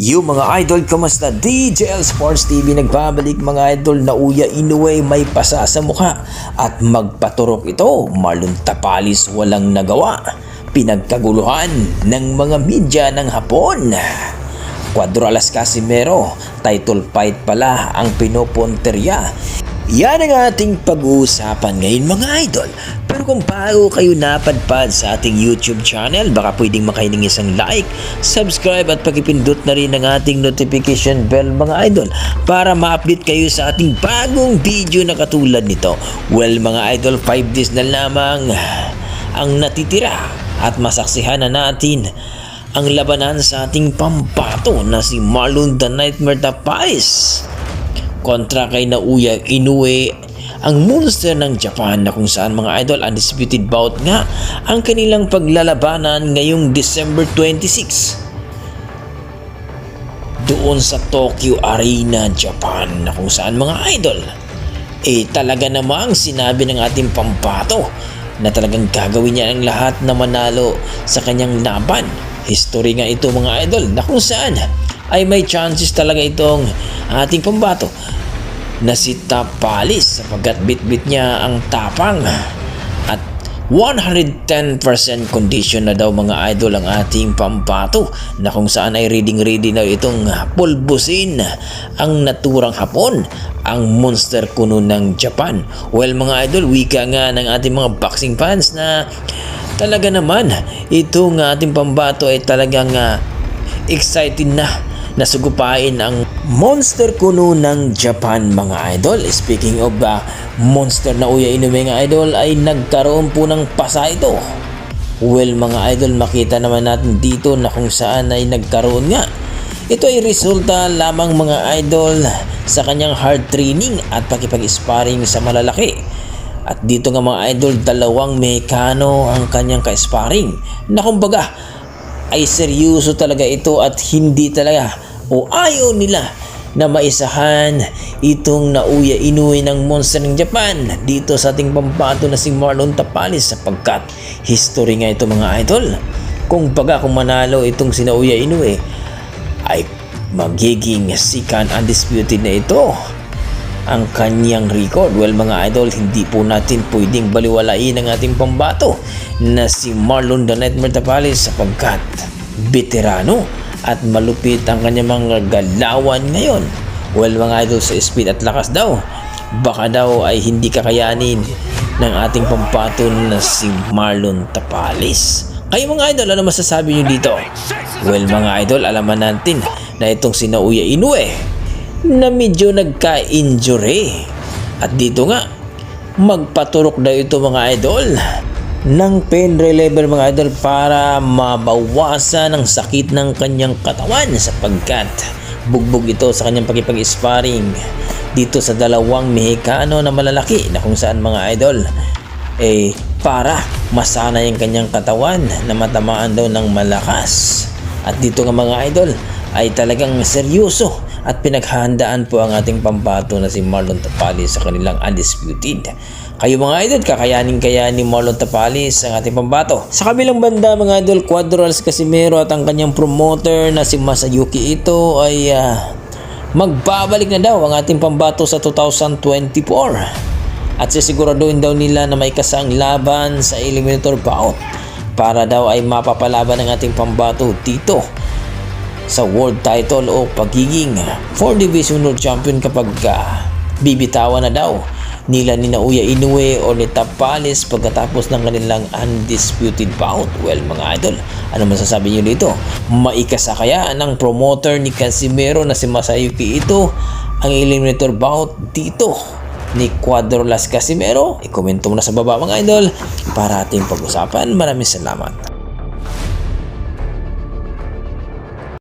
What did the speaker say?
Yung mga idol, kamusta? DJL Sports TV nagbabalik mga idol. Naoya Inoue may pasa sa mukha at magpaturok ito. Marlon Tapalis walang nagawa. Pinagkaguluhan ng mga media ng Hapon. Cuadralas Casimero, title fight pala ang pinoponterya. Yan ang ating pag-uusapan ngayon mga idol. Pero kung bago kayo napadpad sa ating YouTube channel, baka pwedeng makahiling isang like, subscribe at pakipindot na rin ang ating notification bell mga idol para ma-update kayo sa ating bagong video na katulad nito. Well mga idol, 5 days na lamang ang natitira at masaksihan na natin ang labanan sa ating pambato na si Marlon the Nightmare Tapalis kontra kay Naoya Inoue, ang monster ng Japan, na kung saan mga idol undisputed bout nga ang kanilang paglalabanan ngayong December 26 doon sa Tokyo Arena, Japan, na kung saan mga idol talaga namang sinabi ng ating pambato na talagang gagawin niya ang lahat na manalo sa kanyang laban. History nga ito mga idol, na kung saan ay may chances talaga itong ating pambato na si Tapalis sapagkat bit-bit niya ang tapang at 110% condition na daw mga idol ang ating pambato, na kung saan ay ready na itong pulbusin ang naturang Hapon, ang monster kuno ng Japan. Well mga idol, wika nga ng ating mga boxing fans na talaga naman itong ating pambato ay talagang excited na nasugupain ang monster kuno ng Japan mga idol. Speaking of monster Naoya Inoue mga idol, ay nagkaroon po ng pasa ito. Well mga idol, makita naman natin dito na kung saan ay nagkaroon nga. Ito ay resulta lamang mga idol sa kanyang hard training at pakipag-sparring sa malalaki. At dito nga mga idol, dalawang Mexicano ang kanyang ka-sparring na kumbaga ay seryoso talaga ito at hindi talaga o ayaw nila na maisahan itong Naoya Inoue ng monster ng Japan dito sa ating pambato na si Marlon Tapalis, sapagkat history nga ito mga idol. Kung manalo itong si Naoya Inoue ay magiging second undisputed na ito ang kanyang record. Well mga idol, hindi po natin pwedeng baliwalain ang ating pambato na si Marlon the Nightmare Tapalis sapagkat veterano at malupit ang kanyang mga galawan ngayon. Well mga idol, sa speed at lakas daw, baka daw ay hindi kakayanin ng ating pambato na si Marlon Tapalis. Kayo mga idol, ano masasabi nyo dito? Well mga idol, alaman natin na itong si Naoya Inoue na medyo nagka-injury at dito nga magpaturok daw ito mga idol ng pain reliever mga idol para mabawasan ang sakit ng kanyang katawan sapagkat bugbog ito sa kanyang pakipag-sparring dito sa dalawang Mexicano na malalaki, na kung saan mga idol para masanay ang kanyang katawan na matamaan daw ng malakas. At dito nga mga idol ay talagang seryoso at pinaghahandaan po ang ating pambato na si Marlon Tapalis sa kanilang undisputed. Kayo mga idol, kakayanin kaya ni Marlon Tapalis ang ating pambato? Sa kabilang banda mga idol, Cuadralas Casimero at ang kanyang promoter na si Masayuki Ito ay magbabalik na daw ang ating pambato sa 2024 at sisiguraduhin daw nila na may kasang laban sa eliminator bout para daw ay mapapalaban ng ating pambato dito sa world title o pagiging 4 Division World Champion kapag bibitawan na daw nila ni Naoya Inoue o ni Tapalis pagkatapos ng kanilang undisputed bout. Well mga idol, ano masasabi nyo dito? Maikasa kaya ng promoter ni Casimero na si Masayuki Ito ang eliminator bout dito ni Cuadralas Casimero? I-komento mo na sa baba mga idol para ating pag-usapan. Maraming salamat.